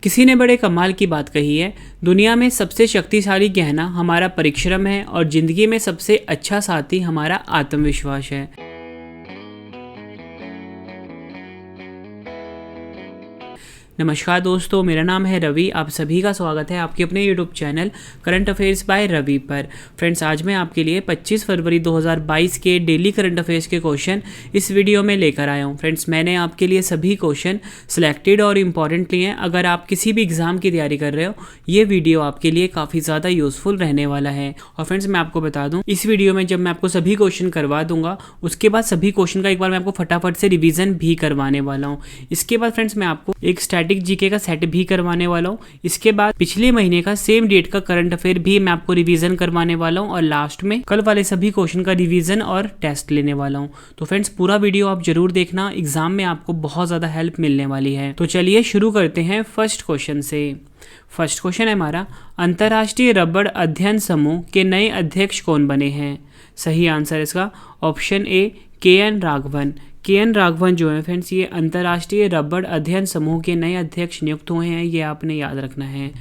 किसी ने बड़े कमाल की बात कही है, दुनिया में सबसे शक्तिशाली गहना हमारा परिश्रम है और जिंदगी में सबसे अच्छा साथी हमारा आत्मविश्वास है। नमस्कार दोस्तों, मेरा नाम है रवि। आप सभी का स्वागत है आपके अपने YouTube channel current affairs by Ravi पर। फ्रेंड्स, आज मैं आपके लिए 25 फरवरी 2022 के डेली करंट अफेयर्स के क्वेश्चन इस वीडियो में लेकर आया हूं। फ्रेंड्स, मैंने आपके लिए सभी क्वेश्चन सिलेक्टेड और इम्पॉर्टेंट लिए हैं। अगर आप किसी भी एग्जाम की तैयारी कर रहे हो, ये वीडियो आपके लिए काफ़ी ज़्यादा यूजफुल रहने वाला है। और फ्रेंड्स, मैं आपको बता दूँ, इस वीडियो में जब मैं आपको सभी क्वेश्चन करवा दूंगा, उसके बाद सभी क्वेश्चन का एक बार मैं आपको फटाफट से रिविजन भी करवाने वाला हूँ। इसके बाद फ्रेंड्स, मैं आपको एक स्टैटिक जीके का सेट भी करवाने वाला हूँ। इसके बाद पिछले महीने का सेम डेट का करंट अफेयर भी मैं आपको रिवीजन करवाने वाला हूँ और लास्ट में कल वाले सभी क्वेश्चन का रिवीजन और टेस्ट लेने वाला हूँ। तो फ्रेंड्स, पूरा वीडियो आप जरूर देखना, एग्जाम में आपको बहुत ज्यादा हेल्प मिलने वाली है। तो चलिए शुरू करते हैं फर्स्ट क्वेश्चन से। फर्स्ट क्वेश्चन है हमारा, अंतर्राष्ट्रीय रबड़ अध्ययन समूह के नए अध्यक्ष कौन बने हैं? सही आंसर इसका ऑप्शन ए के.एन. राघवन। के.एन. राघवन जो है फ्रेंड्स, ये अंतर्राष्ट्रीय रबड़ अध्ययन समूह के नए अध्यक्ष नियुक्त हुए हैं। ये आपने याद रखना है।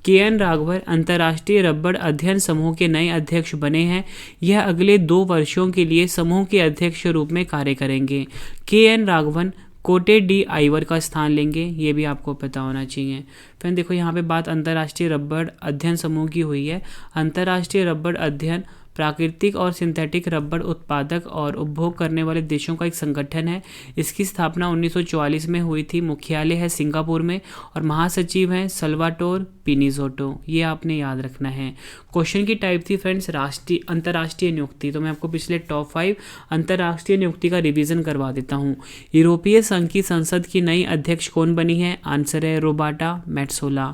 के.एन. राघवन अंतर्राष्ट्रीय रबड़ अध्ययन समूह के नए अध्यक्ष बने हैं। यह अगले 2 वर्षों के लिए समूह के अध्यक्ष के रूप में कार्य करेंगे। के.एन. राघवन कोटे डी आइवर का स्थान लेंगे, ये भी आपको पता होना चाहिए। फ्रेंड देखो, यहाँ पे बात अंतर्राष्ट्रीय रबड़ अध्ययन समूह की हुई है। अंतर्राष्ट्रीय रबड़ अध्ययन प्राकृतिक और सिंथेटिक रबड़ उत्पादक और उपभोग करने वाले देशों का एक संगठन है। इसकी स्थापना 1944 में हुई थी। मुख्यालय है सिंगापुर में और महासचिव हैं सल्वाटोर पिनिजोटो। ये आपने याद रखना है। क्वेश्चन की टाइप थी फ्रेंड्स अंतर्राष्ट्रीय नियुक्ति। तो मैं आपको पिछले टॉप 5 अंतर्राष्ट्रीय नियुक्ति का रिवीजन करवा देता हूँ। यूरोपीय संघ की संसद की नई अध्यक्ष कौन बनी है? आंसर है रोबर्टा मेट्सोला।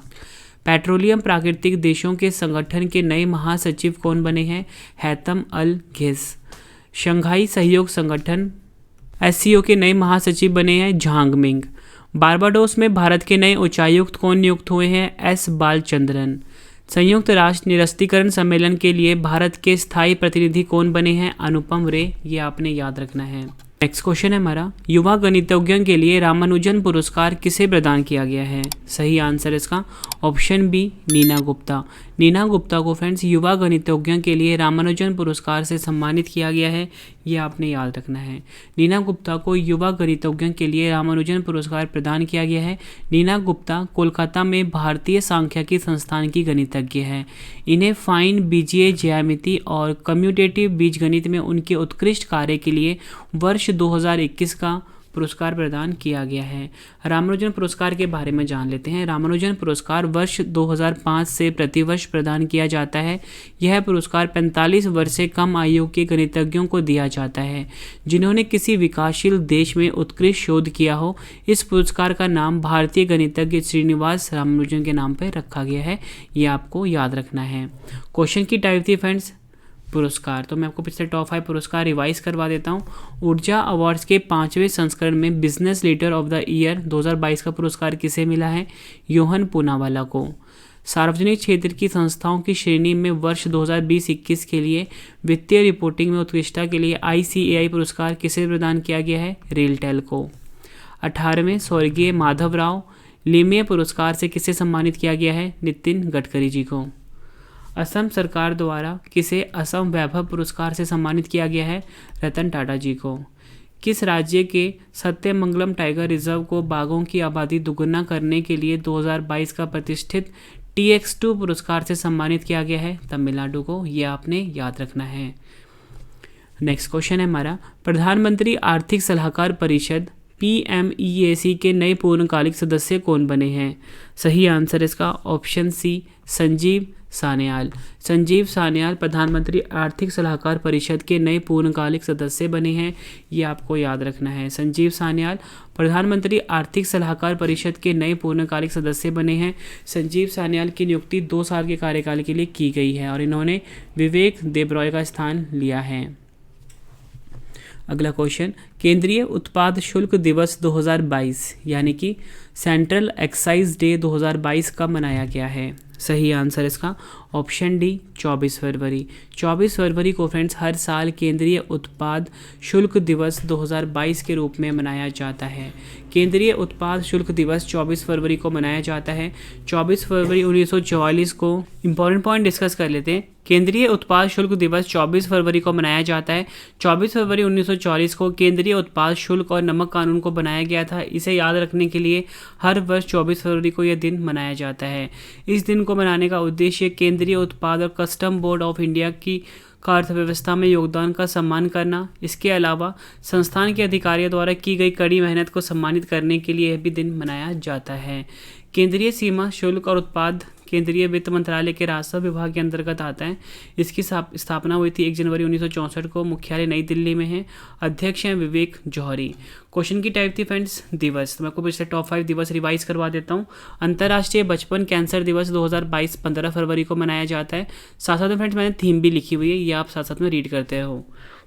पेट्रोलियम प्राकृतिक देशों के संगठन के नए महासचिव कौन बने हैं? हैतम अल घिस। शंघाई सहयोग संगठन एससीओ के नए महासचिव बने हैं झांग मिंग। बारबाडोस में भारत के नए उच्चायुक्त कौन नियुक्त हुए हैं? एस बालचंद्रन। संयुक्त राष्ट्र निरस्त्रीकरण सम्मेलन के लिए भारत के स्थायी प्रतिनिधि कौन बने हैं? अनुपम रे। ये आपने याद रखना है। नेक्स्ट क्वेश्चन है हमारा, युवा गणितज्ञों के लिए रामानुजन पुरस्कार किसे प्रदान किया गया है? सही आंसर इसका ऑप्शन बी नीना गुप्ता। नीना गुप्ता को फ्रेंड्स युवा गणितज्ञों के लिए रामानुजन पुरस्कार से सम्मानित किया गया है। ये आपने याद रखना है। नीना गुप्ता को युवा गणितज्ञों के लिए रामानुजन पुरस्कार प्रदान किया गया है। नीना गुप्ता कोलकाता में भारतीय सांख्यिकी संस्थान की गणितज्ञ है। इन्हें फाइन बीजीय ज्यामिति और कम्यूटेटिव बीजगणित में उनके उत्कृष्ट कार्य के लिए वर्ष 2021 का पुरस्कार प्रदान किया गया है। रामानुजन पुरस्कार के बारे में जान लेते हैं। रामानुजन पुरस्कार वर्ष 2005 से प्रतिवर्ष प्रदान किया जाता है। यह पुरस्कार 45 वर्ष से कम आयु के गणितज्ञों को दिया जाता है जिन्होंने किसी विकासशील देश में उत्कृष्ट शोध किया हो। इस पुरस्कार का नाम भारतीय गणितज्ञ श्रीनिवास रामानुजन के नाम पर रखा गया है। ये आपको याद रखना है। क्वेश्चन की टाइप थी फ्रेंड्स पुरस्कार। तो मैं आपको पिछले टॉप 5 पुरस्कार रिवाइज करवा देता हूँ। ऊर्जा अवार्ड्स के 5वें संस्करण में business leader of the year 2022 का पुरस्कार किसे मिला है? योहन पूनावाला को। सार्वजनिक क्षेत्र की संस्थाओं की श्रेणी में वर्ष 2020-21 के लिए वित्तीय रिपोर्टिंग में उत्कृष्टता के लिए ICAI पुरस्कार किसे प्रदान किया गया है? रेलटेल को। 18वें स्वर्गीय माधवराव लिमये पुरस्कार से किसे सम्मानित किया गया है? नितिन गडकरी जी को। असम सरकार द्वारा किसे असम वैभव पुरस्कार से सम्मानित किया गया है? रतन टाटा जी को। किस राज्य के सत्यमंगलम टाइगर रिजर्व को बाघों की आबादी दुगुना करने के लिए 2022 का प्रतिष्ठित TX2 पुरस्कार से सम्मानित किया गया है? तमिलनाडु को। ये आपने याद रखना है। नेक्स्ट क्वेश्चन है हमारा, प्रधानमंत्री आर्थिक सलाहकार परिषद PMEAC के नए पूर्णकालिक सदस्य कौन बने हैं? सही आंसर इसका ऑप्शन सी संजीव सान्याल। संजीव सान्याल प्रधानमंत्री आर्थिक सलाहकार परिषद के नए पूर्णकालिक सदस्य बने हैं। ये आपको याद रखना है। संजीव सान्याल प्रधानमंत्री आर्थिक सलाहकार परिषद के नए पूर्णकालिक सदस्य बने हैं। संजीव सान्याल की नियुक्ति 2 साल के कार्यकाल के लिए की गई है और इन्होंने विवेक देबरॉय का स्थान लिया है। अगला क्वेश्चन, केंद्रीय उत्पाद शुल्क दिवस 2022 यानी कि सेंट्रल एक्साइज डे 2022 कब मनाया गया है? सही आंसर इसका ऑप्शन डी 24 फरवरी। 24 फरवरी को फ्रेंड्स हर साल केंद्रीय उत्पाद शुल्क दिवस 2022 के रूप में मनाया जाता है। केंद्रीय उत्पाद शुल्क दिवस 24 फरवरी को मनाया जाता है। 24 फरवरी 1944 को इंपॉर्टेंट पॉइंट डिस्कस कर लेते हैं। केंद्रीय उत्पाद शुल्क दिवस 24 फरवरी को मनाया जाता है। 24 फरवरी 1944 को केंद्रीय उत्पाद शुल्क और नमक कानून को बनाया गया था। इसे याद रखने के लिए हर वर्ष 24 फरवरी को यह दिन मनाया जाता है। इस दिन को मनाने का उद्देश्य केंद्रीय उत्पाद और कस्टम बोर्ड ऑफ इंडिया की अर्थव्यवस्था में योगदान का सम्मान करना, इसके अलावा संस्थान के अधिकारियों द्वारा की गई कड़ी मेहनत को सम्मानित करने के लिए यह भी दिन मनाया जाता है। केंद्रीय सीमा शुल्क और उत्पाद केंद्रीय वित्त मंत्रालय के राजस्व विभाग के अंतर्गत आता है। इसकी स्थापना हुई थी 1 जनवरी 1964 को। मुख्यालय नई दिल्ली में है। अध्यक्ष हैं विवेक जौहरी। क्वेश्चन की टाइप थी फ्रेंड्स दिवस। तो मैं आपको पिछले टॉप 5 दिवस रिवाइज करवा देता हूँ। अंतर्राष्ट्रीय बचपन कैंसर दिवस 2022 15 फरवरी को मनाया जाता है। साथ साथ में फ्रेंड्स मैंने थीम भी लिखी हुई है, ये आप साथ साथ में रीड करते हो।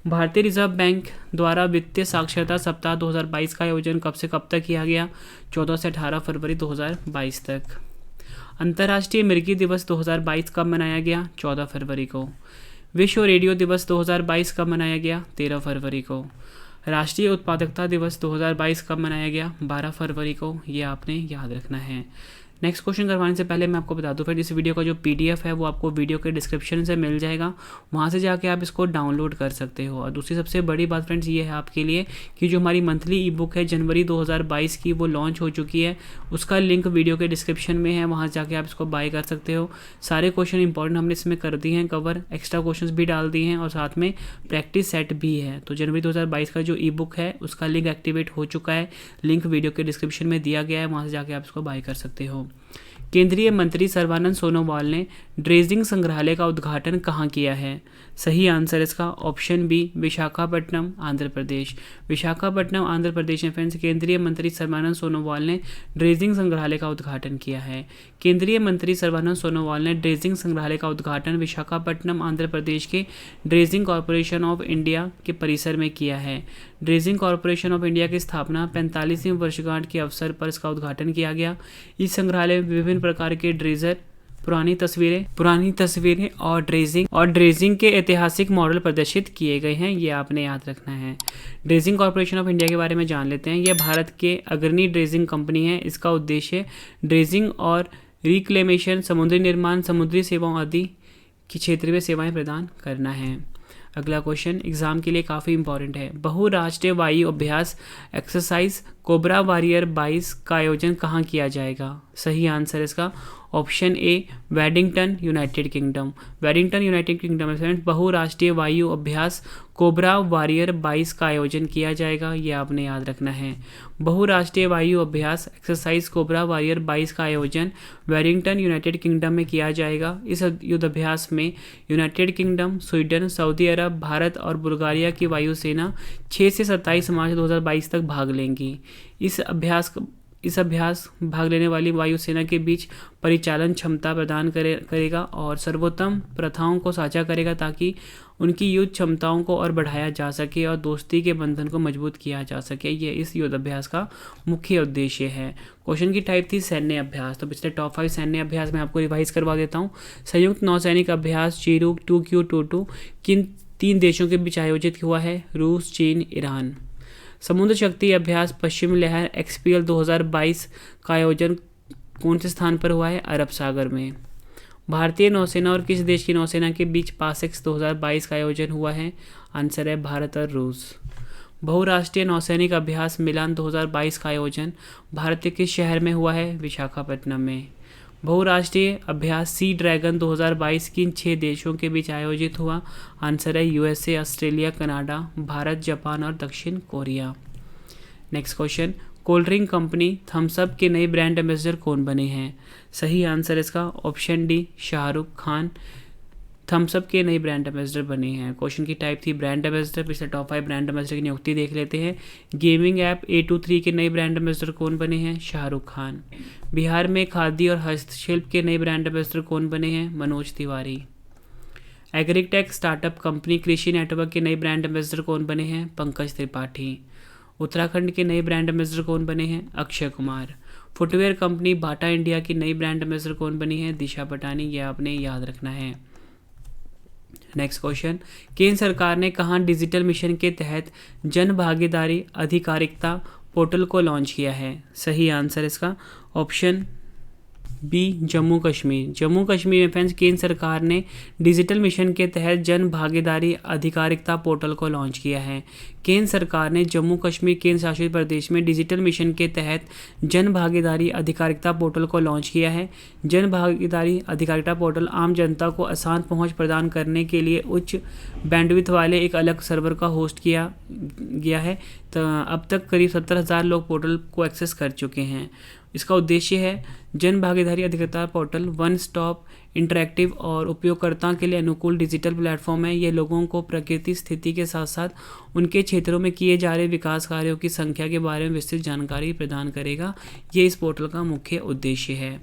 भारतीय रिजर्व बैंक द्वारा वित्तीय साक्षरता सप्ताह 2022 का आयोजन कब से कब तक किया गया? 14 से 18 फरवरी 2022 तक। अंतर्राष्ट्रीय मिर्गी दिवस 2022 कब मनाया गया? 14 फरवरी को। विश्व रेडियो दिवस 2022 कब मनाया गया? 13 फरवरी को। राष्ट्रीय उत्पादकता दिवस 2022 कब मनाया गया? 12 फरवरी को। ये आपने याद रखना है। नेक्स्ट क्वेश्चन करवाने से पहले मैं आपको बता दूं फिर इस वीडियो का जो पीडीएफ है वो आपको वीडियो के डिस्क्रिप्शन से मिल जाएगा, वहाँ से जाके आप इसको डाउनलोड कर सकते हो। और दूसरी सबसे बड़ी बात फ्रेंड्स ये है आपके लिए कि जो हमारी मंथली ई बुक है जनवरी 2022 की वो लॉन्च हो चुकी है। उसका लिंक वीडियो के डिस्क्रिप्शन में है, वहाँ जाके आप इसको बाय कर सकते हो। सारे क्वेश्चन इंपॉर्टेंट हमने इसमें कर दिए हैं कवर, एक्स्ट्रा क्वेश्चन भी डाल दिए हैं और साथ में प्रैक्टिस सेट भी है। तो जनवरी 2022 का जो ई बुक है उसका लिंक एक्टिवेट हो चुका है। लिंक वीडियो के डिस्क्रिप्शन में दिया गया है, वहाँ से जाके आप इसको बाय कर सकते हो। केंद्रीय मंत्री सर्बानंद सोनोवाल ने ड्रेजिंग संग्रहालय का उद्घाटन कहाँ किया है? सही आंसर इसका ऑप्शन बी विशाखापट्टनम आंध्र प्रदेश। विशाखापट्टनम आंध्र प्रदेश में फ्रेंड्स केंद्रीय मंत्री सर्बानंद सोनोवाल ने ड्रेजिंग संग्रहालय का उद्घाटन किया है। केंद्रीय मंत्री सर्बानंद सोनोवाल ने ड्रेजिंग संग्रहालय का उद्घाटन विशाखापट्टनम आंध्र प्रदेश के ड्रेजिंग कॉरपोरेशन ऑफ इंडिया के परिसर में किया है। ड्रेजिंग कॉरपोरेशन ऑफ इंडिया की स्थापना 45वीं वर्षगांठ के अवसर पर इसका उद्घाटन किया गया। इस संग्रहालय में विभिन्न प्रकार के ड्रेजर, पुरानी तस्वीरें और ड्रेजिंग के ऐतिहासिक मॉडल प्रदर्शित किए गए हैं। ये आपने याद रखना है। ड्रेजिंग कॉरपोरेशन ऑफ इंडिया के बारे में जान लेते हैं। यह भारत के अग्रणी ड्रेजिंग कंपनी है। इसका उद्देश्य ड्रेजिंग और रिक्लेमेशन, समुद्री निर्माण, समुद्री सेवाओं आदि के क्षेत्र में सेवाएं प्रदान करना है। अगला क्वेश्चन एग्जाम के लिए काफ़ी इंपॉर्टेंट है। बहुराष्ट्रीय वायु अभ्यास एक्सरसाइज कोबरा वॉरियर 22 का आयोजन कहाँ किया जाएगा? सही आंसर इसका option A Waddington United Kingdom. Waddington United Kingdom में फ्रेंड्स बहुराष्ट्रीय वायु अभ्यास कोबरा वॉरियर 22 का आयोजन किया जाएगा। ये आपने याद रखना है। बहुराष्ट्रीय वायु अभ्यास एक्सरसाइज कोबरा वॉरियर 22 का आयोजन वेडिंगटन यूनाइटेड किंगडम में किया जाएगा। इस युद्धाभ्यास में यूनाइटेड किंगडम, स्वीडन, सऊदी अरब, भारत और बुल्गारिया की वायुसेना 6 से 27 मार्च 2022 तक भाग लेंगी। इस अभ्यास भाग लेने वाली वायुसेना के बीच परिचालन क्षमता प्रदान करेगा और सर्वोत्तम प्रथाओं को साझा करेगा ताकि उनकी युद्ध क्षमताओं को और बढ़ाया जा सके और दोस्ती के बंधन को मजबूत किया जा सके। ये इस युद्ध अभ्यास का मुख्य उद्देश्य है। क्वेश्चन की टाइप थी सैन्य अभ्यास। तो पिछले टॉप 5 सैन्य अभ्यास मैं आपको रिवाइज करवा देता हूँ। संयुक्त नौसैनिक अभ्यास चिरूक 2Q22 किन 3 देशों के बीच आयोजित हुआ है? रूस, चीन, ईरान। समुद्र शक्ति अभ्यास पश्चिम लहर XPL 2022 का आयोजन कौन से स्थान पर हुआ है? अरब सागर में। भारतीय नौसेना और किस देश की नौसेना के बीच पासेक्स 2022 का आयोजन हुआ है? आंसर है भारत और रूस। बहुराष्ट्रीय नौसैनिक अभ्यास मिलान 2022 का आयोजन भारत के किस शहर में हुआ है? विशाखापट्टनम में। बहुराष्ट्रीय अभ्यास सी ड्रैगन 2022 किन 6 देशों के बीच आयोजित हुआ? आंसर है USA, Australia, Canada, Bharat, Japan और दक्षिण Korea. Next question cold drink company Thums Up के नए ब्रांड एम्बेसडर कौन बने हैं? सही आंसर इसका option D Shahrukh Khan Thums Up के नए ब्रांड एम्बेसडर बने हैं। क्वेश्चन की टाइप थी ब्रांड एम्बेसडर। पिछले टॉप 5 ब्रांड एम्बेसडर की नियुक्ति देख लेते हैं। गेमिंग ऐप A23 के नए ब्रांड एम्बेसडर कौन बने हैं? शाहरुख खान। बिहार में खादी और हस्तशिल्प के नए ब्रांड एम्बेसडर कौन बने हैं? Manoj Tiwari. Agritech startup company कृषि नेटवर्क के नए ब्रांड एम्बेसडर कौन बने हैं? पंकज त्रिपाठी। उत्तराखंड के नए ब्रांड एम्बेसडर कौन बने हैं? Akshay Kumar. Footwear company Bata India की नई ब्रांड एम्बेसडर कौन बनी है? दिशा पटानी। ये आपने याद रखना है। नेक्स्ट क्वेश्चन, केंद्र सरकार ने कहाँ डिजिटल मिशन के तहत जन भागीदारी अधिकारिकता पोर्टल को लॉन्च किया है? सही आंसर इसका ऑप्शन बी, जम्मू कश्मीर। जम्मू कश्मीर में फ्रेंड्स केंद्र सरकार ने डिजिटल मिशन के तहत जन भागीदारी अधिकारिकता पोर्टल को लॉन्च किया है। केंद्र सरकार ने जम्मू कश्मीर केंद्र शासित प्रदेश में डिजिटल मिशन के तहत जन भागीदारी अधिकारिकता पोर्टल को लॉन्च किया है। जन भागीदारी अधिकारिकता पोर्टल आम जनता को आसान पहुंच प्रदान करने के लिए उच्च बैंडविड्थ वाले एक अलग सर्वर का होस्ट किया गया है। तो अब तक करीब 70,000 लोग पोर्टल को एक्सेस कर चुके हैं। इसका उद्देश्य है जन भागीदारी अधिकारिता पोर्टल वन स्टॉप इंटरैक्टिव और उपयोगकर्ताओं के लिए अनुकूल डिजिटल प्लेटफॉर्म है। ये लोगों को प्रकृति स्थिति के साथ साथ उनके क्षेत्रों में किए जा रहे विकास कार्यों की संख्या के बारे में विस्तृत जानकारी प्रदान करेगा। ये इस पोर्टल का मुख्य उद्देश्य है।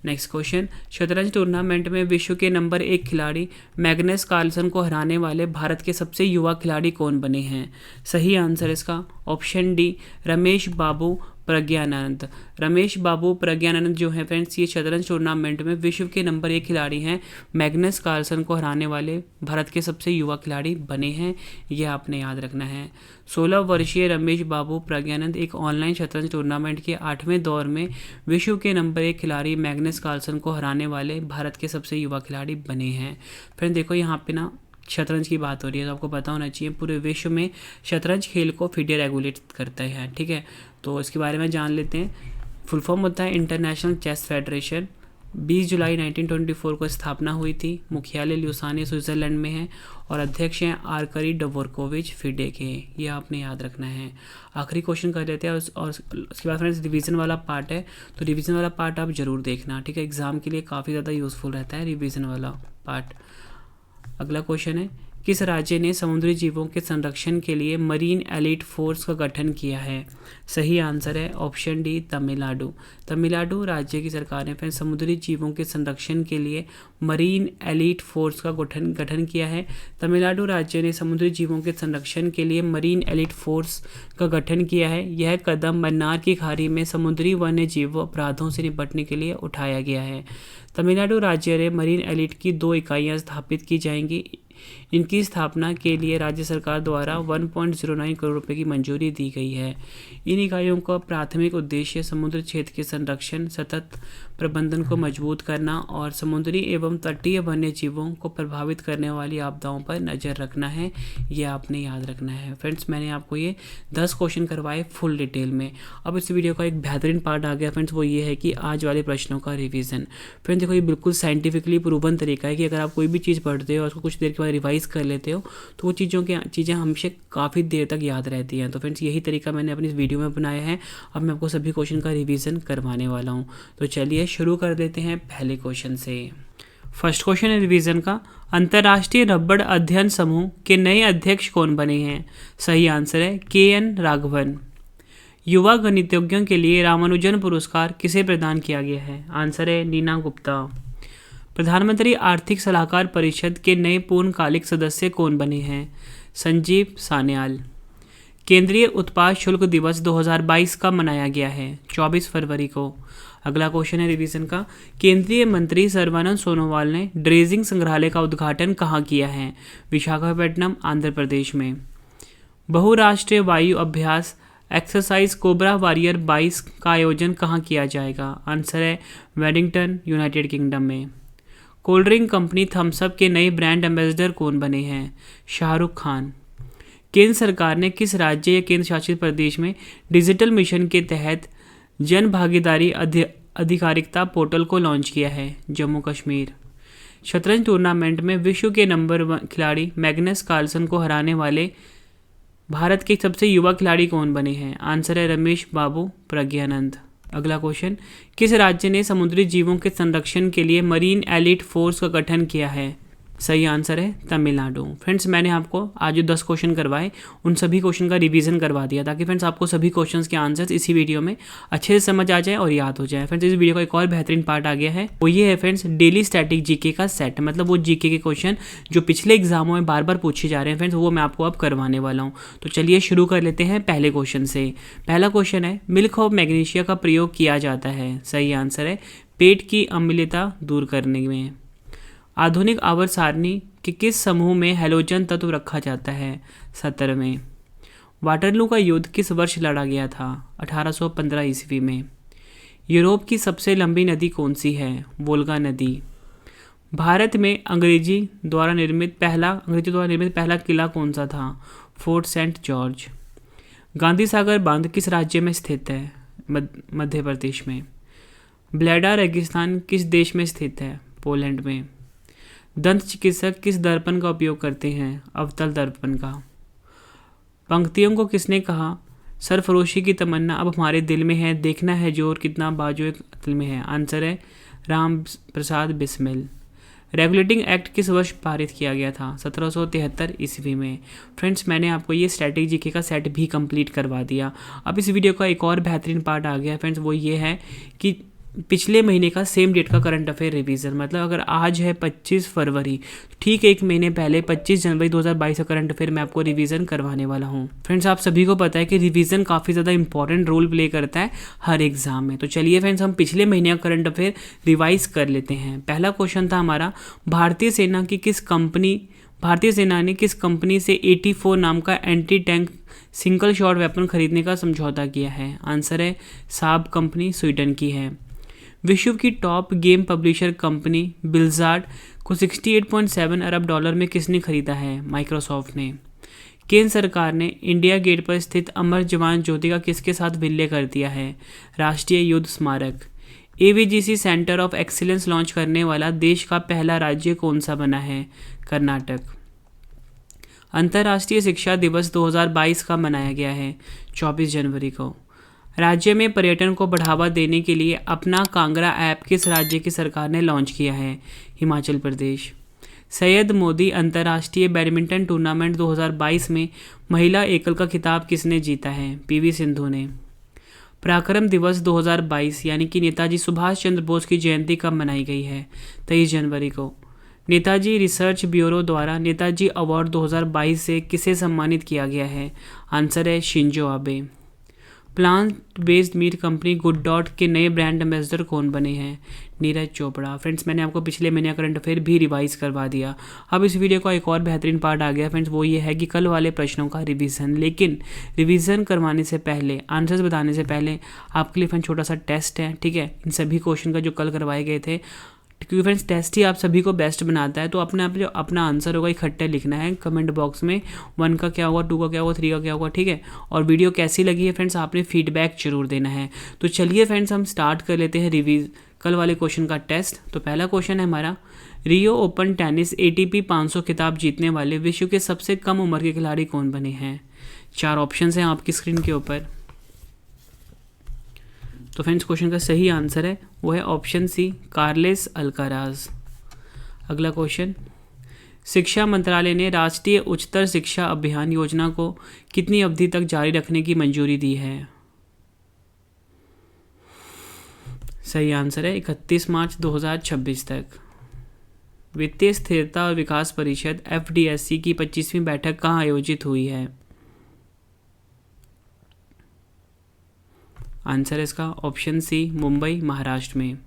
नेक्स्ट क्वेश्चन, शतरंज टूर्नामेंट में विश्व के नंबर 1 खिलाड़ी मैग्नस कार्लसन को हराने वाले भारत के सबसे युवा खिलाड़ी कौन बने हैं? सही आंसर इसका ऑप्शन डी, रमेश बाबू प्रज्ञानंद। रमेश बाबू प्रज्ञानंद जो है फ्रेंड्स, ये शतरंज टूर्नामेंट में विश्व के नंबर 1 खिलाड़ी हैं। मैग्नस कार्लसन को हराने वाले भारत के सबसे युवा खिलाड़ी बने हैं। ये आपने याद रखना है। 16 वर्षीय रमेश बाबू प्रज्ञानंद एक ऑनलाइन शतरंज टूर्नामेंट के 8वें दौर में विश्व के नंबर 1 खिलाड़ी मैग्नस कार्लसन को हराने वाले भारत के सबसे युवा खिलाड़ी बने हैं। फ्रेंड्स देखो यहाँ पे ना शतरंज की बात हो रही है, तो आपको पता होना चाहिए पूरे विश्व में शतरंज खेल को फिडे रेगुलेट करता है। ठीक है, तो इसके बारे में जान लेते हैं। फुल फॉर्म होता है इंटरनेशनल चेस फेडरेशन। 20 जुलाई 1924 को स्थापना हुई थी। मुख्यालय ल्यूसाने स्विट्जरलैंड में है और अध्यक्ष हैं आर्करी डवोरकोविच फिडे के। ये आपने याद रखना है। आखिरी क्वेश्चन कर लेते हैं और उसके बाद फ्रेंड्स रिवीजन वाला पार्ट है, तो रिवीजन वाला पार्ट आप जरूर देखना। ठीक है, एग्जाम के लिए काफ़ी ज़्यादा यूजफुल रहता है रिवीजन वाला पार्ट। अगला क्वेश्चन है, किस राज्य ने समुद्री जीवों के संरक्षण के लिए मरीन एलीट फोर्स का गठन किया है? सही आंसर है ऑप्शन डी, तमिलनाडु। तमिलनाडु राज्य की सरकार ने फिर समुद्री जीवों के संरक्षण के लिए मरीन एलीट फोर्स का गठन किया है। तमिलनाडु राज्य ने समुद्री जीवों के संरक्षण के लिए मरीन एलीट फोर्स का गठन किया है। यह कदम मन्नार की खाड़ी में समुद्री वन्य जीव अपराधों से निपटने के लिए उठाया गया है। तमिलनाडु राज्य में मरीन एलीट की 2 इकाइयाँ स्थापित की जाएंगी। इनकी स्थापना के लिए राज्य सरकार द्वारा 1.09 करोड़ रुपए की मंजूरी दी गई है। इन इकाइयों का प्राथमिक उद्देश्य समुद्र क्षेत्र के संरक्षण, सतत प्रबंधन को मजबूत करना और समुद्री एवं तटीय वन्य जीवों को प्रभावित करने वाली आपदाओं पर नज़र रखना है। ये आपने याद रखना है। फ्रेंड्स मैंने आपको ये 10 क्वेश्चन करवाए फुल डिटेल में। अब इस वीडियो का एक बेहतरीन पार्ट आ गया फ्रेंड्स, वो ये है कि आज वाले प्रश्नों का रिवीजन। फ्रेंड्स देखो ये बिल्कुल साइंटिफिकली प्रूवन तरीका है कि अगर आप कोई भी चीज़ पढ़ते हो और उसको कुछ देर के बाद रिवाइज कर लेते हो तो वो चीज़ें हमेशा काफ़ी देर तक याद रहती हैं। तो फ्रेंड्स यही तरीका मैंने अपनी इस वीडियो में बनाया है। अब मैं आपको सभी क्वेश्चन का रिवीजन करवाने वाला हूँ। तो चलिए शुरू कर देते हैं पहले क्वेश्चन से। फर्स्ट क्वेश्चन है रिवीजन का, अंतर्राष्ट्रीय रबड़ अध्ययन समूह के नए अध्यक्ष कौन बने हैं? सही आंसर है KN राघवन। युवा गणितज्ञों के लिए रामानुजन पुरस्कार किसे प्रदान किया गया है? आंसर है नीना गुप्ता। प्रधानमंत्री आर्थिक सलाहकार परिषद के नए पूर्णकालिक सदस्य कौन बने हैं? संजीव सान्याल। केंद्रीय उत्पाद शुल्क दिवस 2022 का मनाया गया है? 24 फरवरी को। अगला क्वेश्चन है रिवीजन का, केंद्रीय मंत्री सर्बानंद सोनोवाल ने ड्रेजिंग संग्रहालय का उद्घाटन कहाँ किया है? विशाखापट्टनम, आंध्र प्रदेश में। बहुराष्ट्रीय वायु अभ्यास एक्सरसाइज कोबरा वॉरियर 22 का आयोजन कहाँ किया जाएगा? आंसर है वेडिंगटन, यूनाइटेड किंगडम में। Cold drink company Thums Up के नए ब्रांड एम्बेसडर कौन बने हैं? शाहरुख खान। केंद्र सरकार ने किस राज्य या केंद्र शासित प्रदेश में डिजिटल मिशन के तहत जन भागीदारी अधिकारिकता पोर्टल को लॉन्च किया है? जम्मू कश्मीर। शतरंज टूर्नामेंट में विश्व के नंबर 1 खिलाड़ी मैग्नस कार्लसन को हराने वाले भारत के सबसे युवा खिलाड़ी कौन बने हैं? आंसर है रमेश बाबू प्रज्ञानंद। अगला क्वेश्चन, किस राज्य ने समुद्री जीवों के संरक्षण के लिए मरीन एलीट फोर्स का गठन किया है? सही आंसर है तमिलनाडु। फ्रेंड्स मैंने आपको आज जो 10 क्वेश्चन करवाए उन सभी क्वेश्चन का रिवीजन करवा दिया ताकि फ्रेंड्स आपको सभी क्वेश्चंस के आंसर्स इसी वीडियो में अच्छे से समझ आ जाए और याद हो जाए। फ्रेंड्स इस वीडियो का एक और बेहतरीन पार्ट आ गया है, वो ये है फ्रेंड्स डेली स्टैटिक जीके का सेट, मतलब वो जीके के क्वेश्चन जो पिछले एग्जामों में बार बार पूछे जा रहे हैं फ्रेंड्स, वो मैं आपको अब करवाने वाला हूँ। तो चलिए शुरू कर लेते हैं पहले क्वेश्चन से। पहला क्वेश्चन है, मिल्क ऑफ मैग्नीशिया का प्रयोग किया जाता है। सही आंसर है पेट की अम्लता दूर करने में। आधुनिक आवर्त सारणी के किस समूह में हैलोजन तत्व रखा जाता है? 17वें। वाटरलू का युद्ध किस वर्ष लड़ा गया था? 1815 ईस्वी में। यूरोप की सबसे लंबी नदी कौन सी है? वोल्गा नदी। भारत में अंग्रेजों द्वारा निर्मित पहला किला कौन सा था? Fort Saint George. Gandhi Sagar बांध किस राज्य में स्थित है? मध्य प्रदेश में। ब्लेडा रेगिस्तान किस देश में स्थित है? पोलैंड में। दंत चिकित्सक किस दर्पण का उपयोग करते हैं? अवतल दर्पण का। पंक्तियों को किसने कहा? सरफरोशी की तमन्ना अब हमारे दिल में है, देखना है जोर कितना बाजू एक दिल में है। आंसर है राम प्रसाद बिस्मिल। रेगुलेटिंग एक्ट किस वर्ष पारित किया गया था? 1773 ईस्वी में। फ्रेंड्स मैंने आपको ये स्ट्रैटेजी जीके का सेट भी कंप्लीट करवा दिया। अब इस वीडियो का एक और बेहतरीन पार्ट आ गया फ्रेंड्स, वो ये है कि पिछले महीने का सेम डेट का करंट अफेयर रिवीजन, मतलब अगर आज है 25 फरवरी, ठीक एक महीने पहले 25 जनवरी 2022 का करंट अफेयर मैं आपको रिवीजन करवाने वाला हूँ। फ्रेंड्स आप सभी को पता है कि रिवीजन काफ़ी ज़्यादा इंपॉर्टेंट रोल प्ले करता है हर एग्जाम में। तो चलिए फ्रेंड्स हम पिछले महीने का करंट अफेयर रिवाइज कर लेते हैं। पहला क्वेश्चन था हमारा, भारतीय सेना ने किस कंपनी से 84 नाम का anti tank single shot weapon खरीदने का समझौता किया है? आंसर है साब कंपनी स्वीडन की है। विश्व की टॉप गेम पब्लिशर कंपनी बिल्जार्ड को 68.7 अरब डॉलर में किसने खरीदा है? माइक्रोसॉफ्ट ने। केंद्र सरकार ने इंडिया गेट पर स्थित अमर जवान ज्योति का किसके साथ विलय कर दिया है? राष्ट्रीय युद्ध स्मारक। AVGC centre of excellence launch करने वाला देश का पहला राज्य कौन सा बना है? कर्नाटक। अंतर्राष्ट्रीय शिक्षा दिवस 2022 का मनाया गया है 24 जनवरी को। राज्य में पर्यटन को बढ़ावा देने के लिए अपना कांगड़ा ऐप किस राज्य की सरकार ने लॉन्च किया है? हिमाचल प्रदेश। सैयद मोदी अंतर्राष्ट्रीय बैडमिंटन टूर्नामेंट 2022 में महिला एकल का खिताब किसने जीता है? पीवी सिंधु ने। पराक्रम दिवस 2022 यानी कि नेताजी सुभाष चंद्र बोस की जयंती कब मनाई गई है? 23 जनवरी को। नेताजी रिसर्च ब्यूरो द्वारा नेताजी अवार्ड 2022 से किसे सम्मानित किया गया है? आंसर है Shinzo Abe. Plant based meat company good dot के नए ब्रांड एम्बेसडर कौन बने हैं? नीरज चोपड़ा। फ्रेंड्स मैंने आपको पिछले महीने करंट अफेयर भी रिवाइज करवा दिया। अब इस वीडियो का एक और बेहतरीन पार्ट आ गया फ्रेंड्स, वो ये है कि कल वाले प्रश्नों का रिवीजन। लेकिन रिवीजन करवाने से पहले, आंसर्स बताने से पहले आपके लिए फ्रेंड्स छोटा सा टेस्ट है, ठीक है, इन सभी क्वेश्चन का जो कल करवाए गए थे, क्योंकि फ्रेंड्स टेस्ट ही आप सभी को बेस्ट बनाता है। तो अपने आप जो अपना आंसर होगा इकट्ठे लिखना है कमेंट बॉक्स में, 1 का क्या होगा, 2 का क्या होगा, 3 का क्या होगा, ठीक है। और वीडियो कैसी लगी है फ्रेंड्स आपने फीडबैक जरूर देना है। तो चलिए फ्रेंड्स हम स्टार्ट कर लेते हैं कल वाले क्वेश्चन का टेस्ट। तो पहला क्वेश्चन है हमारा, रियो ओपन टेनिस ATP 500 खिताब जीतने वाले विश्व के सबसे कम उम्र के खिलाड़ी कौन बने हैं? 4 ऑप्शन हैं आपकी स्क्रीन के ऊपर। तो फ्रेंड्स क्वेश्चन का सही आंसर है वो है ऑप्शन सी, कार्लेस अल्काराज। अगला क्वेश्चन, शिक्षा मंत्रालय ने राष्ट्रीय उच्चतर शिक्षा अभियान योजना को कितनी अवधि तक जारी रखने की मंजूरी दी है? सही आंसर है 31 मार्च 2026 तक। वित्तीय स्थिरता और विकास परिषद FDSC की 25वीं बैठक कहाँ आयोजित हुई है? आंसर है इसका ऑप्शन सी, मुंबई महाराष्ट्र में।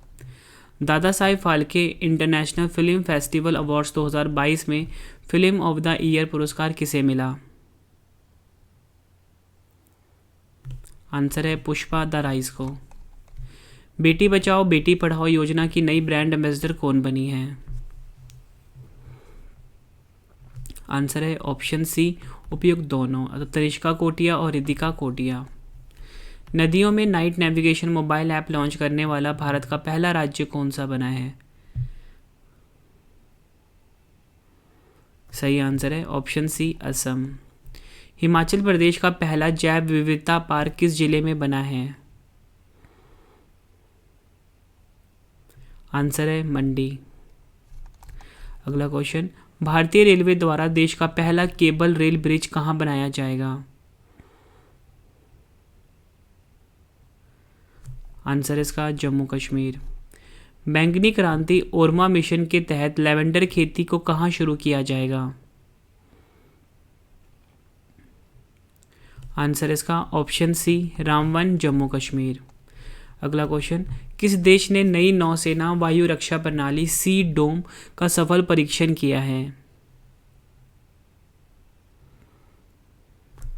Dada Saheb Phalke international film festival awards 2022 में फिल्म ऑफ द ईयर पुरस्कार किसे मिला? आंसर है पुष्पा द राइज को। बेटी बचाओ बेटी पढ़ाओ योजना की नई ब्रांड एम्बेसडर कौन बनी है? आंसर है ऑप्शन सी, उपयुक्त दोनों, तनिष्का कोटिया और रिदिका कोटिया। नदियों में night navigation mobile app launch करने वाला भारत का पहला राज्य कौन सा बना है? सही आंसर है ऑप्शन सी, असम। हिमाचल प्रदेश का पहला जैव विविधता पार्क किस जिले में बना है? आंसर है मंडी। अगला क्वेश्चन, भारतीय रेलवे द्वारा देश का पहला केबल रेल ब्रिज कहाँ बनाया जाएगा? आंसर इसका जम्मू कश्मीर। बैंगनी क्रांति ओरमा मिशन के तहत लैवेंडर खेती को कहाँ शुरू किया जाएगा? आंसर इसका ऑप्शन सी रामवन, जम्मू कश्मीर। अगला क्वेश्चन, किस देश ने नई नौसेना वायु रक्षा प्रणाली सी डोम का सफल परीक्षण किया है?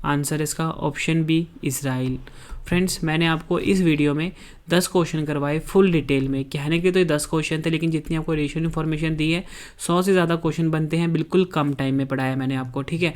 आंसर इसका ऑप्शन बी इजराइल। फ्रेंड्स, मैंने आपको इस वीडियो में 10 क्वेश्चन करवाए फुल डिटेल में। कहने के तो ये 10 क्वेश्चन थे, लेकिन जितनी आपको रेशियो इन्फॉर्मेशन दी है 100 से ज़्यादा क्वेश्चन बनते हैं, बिल्कुल कम टाइम में पढ़ाया मैंने आपको, ठीक है।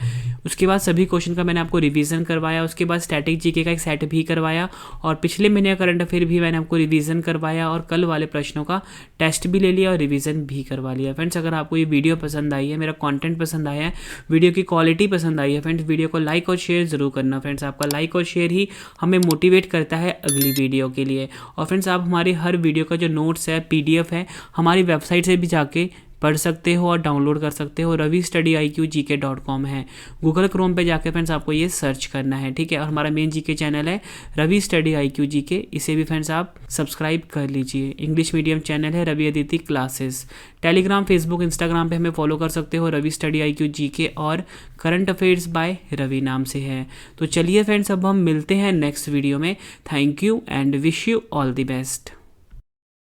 उसके बाद सभी क्वेश्चन का मैंने आपको रिवीजन करवाया, उसके बाद स्टैटिक जीके का एक सेट भी करवाया, और पिछले महीने का करंट अफेयर भी मैंने आपको रिवीजन करवाया, और कल वाले प्रश्नों का टेस्ट भी ले लिया और रिवीजन भी करवा लिया। फ्रेंड्स, अगर आपको ये वीडियो पसंद आई है, मेरा कॉन्टेंट पसंद आया है, वीडियो की क्वालिटी पसंद आई है, फ्रेंड्स वीडियो को लाइक और शेयर जरूर करना। फ्रेंड्स, आपका लाइक और शेयर ही हमें मोटिवेट करता है अगली वीडियो के लिए। और फ्रेंड्स, आप हमारी हर वीडियो का जो नोट्स है, पीडीएफ है, हमारी वेबसाइट से भी जाके पढ़ सकते हो और डाउनलोड कर सकते हो। ravistudyIQGK.com है। गूगल क्रोम पे जाके फ्रेंड्स आपको ये सर्च करना है, ठीक है। और हमारा मेन जीके चैनल है रवि स्टडी IQ GK, इसे भी फ्रेंड्स आप सब्सक्राइब कर लीजिए। इंग्लिश मीडियम चैनल है Ravi Aditi classes. Telegram, Facebook, Instagram पे हमें फॉलो कर सकते हो, रवि स्टडी IQ GK, और करंट अफेयर्स बाय रवि नाम से है। तो चलिए फ्रेंड्स, अब हम मिलते हैं नेक्स्ट वीडियो में। Thank you and wish you all the best.